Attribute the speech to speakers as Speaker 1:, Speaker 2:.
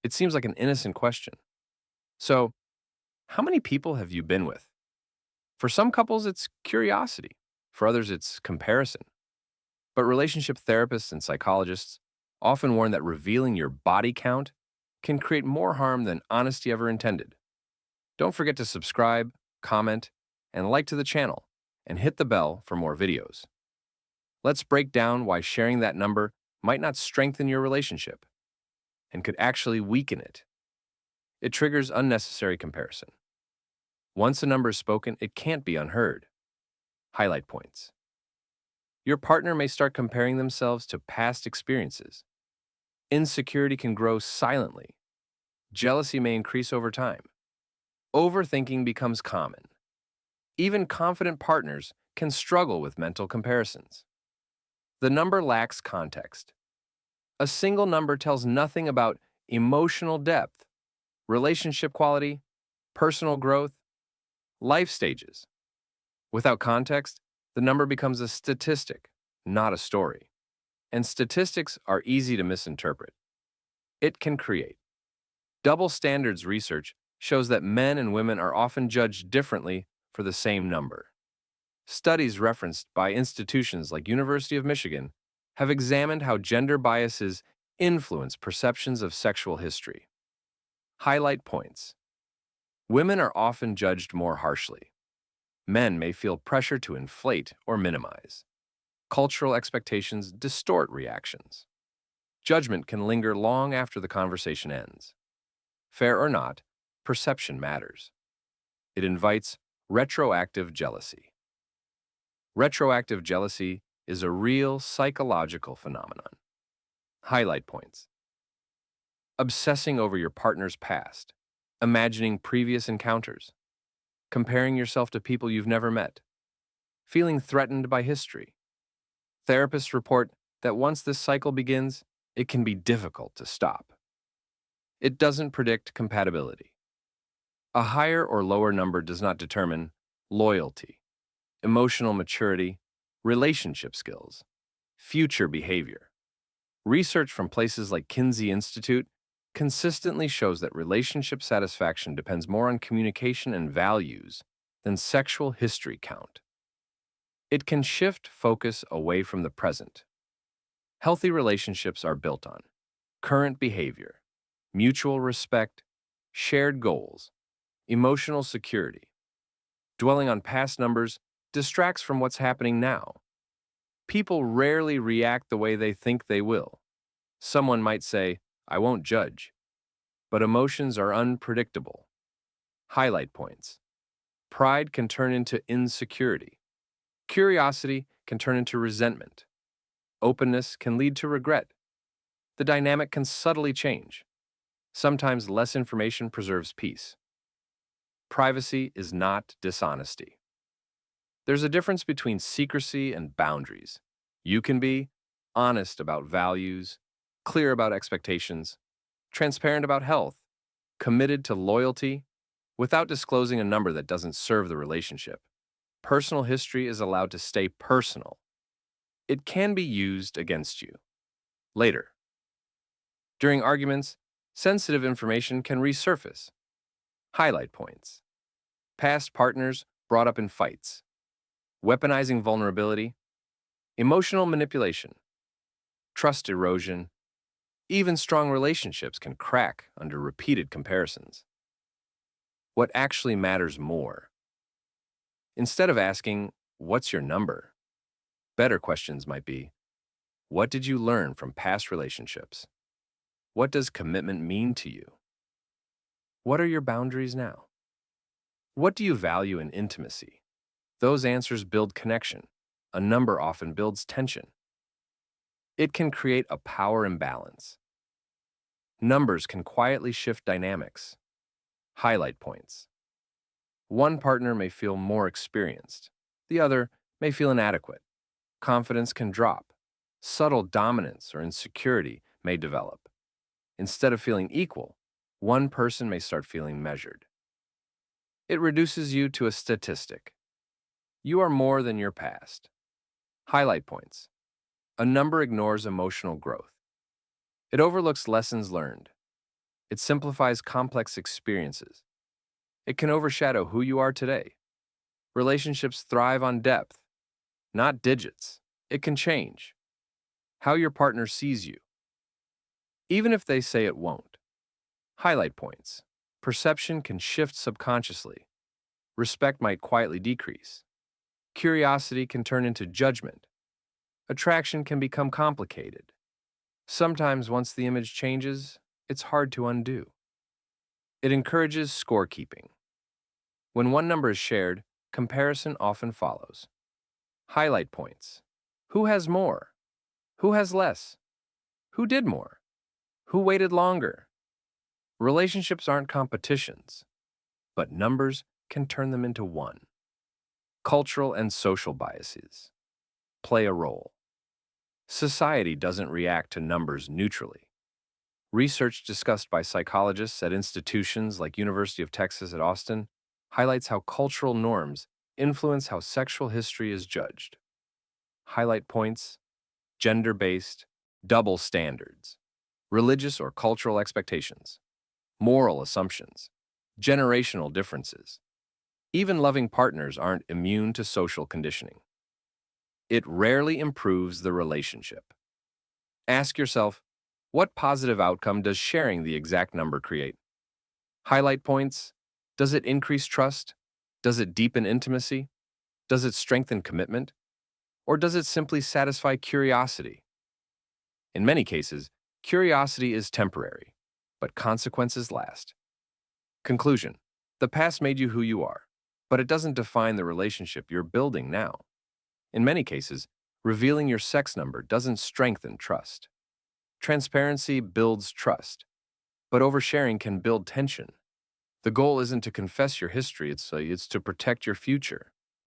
Speaker 1: It seems like an innocent question. So, how many people have you been with? For some couples, it's curiosity. For others, it's comparison. But relationship therapists and psychologists often warn that revealing your body count can create more harm than honesty ever intended. Don't forget to subscribe, comment, and like to the channel, and hit the bell for more videos. Let's break down why sharing that number might not strengthen your relationship and could actually weaken it. It triggers unnecessary comparison. Once a number is spoken, it can't be unheard. Highlight points. Your partner may start comparing themselves to past experiences. Insecurity can grow silently. Jealousy may increase over time. Overthinking becomes common. Even confident partners can struggle with mental comparisons. The number lacks context. A single number tells nothing about emotional depth, relationship quality, personal growth, life stages. Without context, the number becomes a statistic, not a story. And statistics are easy to misinterpret. It can create. Double standards research shows that men and women are often judged differently for the same number. Studies referenced by institutions like University of Michigan have examined how gender biases influence perceptions of sexual history. Highlight points. Women are often judged more harshly. Men may feel pressure to inflate or minimize. Cultural expectations distort reactions. Judgment can linger long after the conversation ends. Fair or not, perception matters. It invites retroactive jealousy. Retroactive jealousy is a real psychological phenomenon. Highlight points. Obsessing over your partner's past, imagining previous encounters, comparing yourself to people you've never met, feeling threatened by history. Therapists report that once this cycle begins, it can be difficult to stop. It doesn't predict compatibility. A higher or lower number does not determine loyalty, emotional maturity, relationship skills, future behavior. Research from places like Kinsey Institute consistently shows that relationship satisfaction depends more on communication and values than sexual history count. It can shift focus away from the present. Healthy relationships are built on current behavior, mutual respect, shared goals, emotional security. Dwelling on past numbers distracts from what's happening now. People rarely react the way they think they will. Someone might say, "I won't judge," but emotions are unpredictable. Highlight points. Pride can turn into insecurity. Curiosity can turn into resentment. Openness can lead to regret. The dynamic can subtly change. Sometimes less information preserves peace. Privacy is not dishonesty. There's a difference between secrecy and boundaries. You can be honest about values, clear about expectations, transparent about health, committed to loyalty, without disclosing a number that doesn't serve the relationship. Personal history is allowed to stay personal. It can be used against you later. During arguments, sensitive information can resurface. Highlight points. Past partners brought up in fights. Weaponizing vulnerability. Emotional manipulation. Trust erosion. Even strong relationships can crack under repeated comparisons. What actually matters more? Instead of asking, "What's your number?" better questions might be, "What did you learn from past relationships? What does commitment mean to you? What are your boundaries now? What do you value in intimacy?" Those answers build connection. A number often builds tension. It can create a power imbalance. Numbers can quietly shift dynamics. Highlight points. One partner may feel more experienced. The other may feel inadequate. Confidence can drop. Subtle dominance or insecurity may develop. Instead of feeling equal, one person may start feeling measured. It reduces you to a statistic. You are more than your past. Highlight points. A number ignores emotional growth. It overlooks lessons learned. It simplifies complex experiences. It can overshadow who you are today. Relationships thrive on depth, not digits. It can change how your partner sees you, even if they say it won't. Highlight points. Perception can shift subconsciously. Respect might quietly decrease. Curiosity can turn into judgment. Attraction can become complicated. Sometimes, once the image changes, it's hard to undo. It encourages scorekeeping. When one number is shared, comparison often follows. Highlight points. Who has more? Who has less? Who did more? Who waited longer? Relationships aren't competitions, but numbers can turn them into one. Cultural and social biases play a role. Society doesn't react to numbers neutrally. Research discussed by psychologists at institutions like University of Texas at Austin highlights how cultural norms influence how sexual history is judged. Highlight points: gender-based, double standards, religious or cultural expectations, moral assumptions, generational differences. Even loving partners aren't immune to social conditioning. It rarely improves the relationship. Ask yourself, what positive outcome does sharing the exact number create? Highlight points: does it increase trust? Does it deepen intimacy? Does it strengthen commitment? Or does it simply satisfy curiosity? In many cases, curiosity is temporary, but consequences last. Conclusion: the past made you who you are, but it doesn't define the relationship you're building now. In many cases, revealing your sex number doesn't strengthen trust. Transparency builds trust, but oversharing can build tension. The goal isn't to confess your history, it's to protect your future.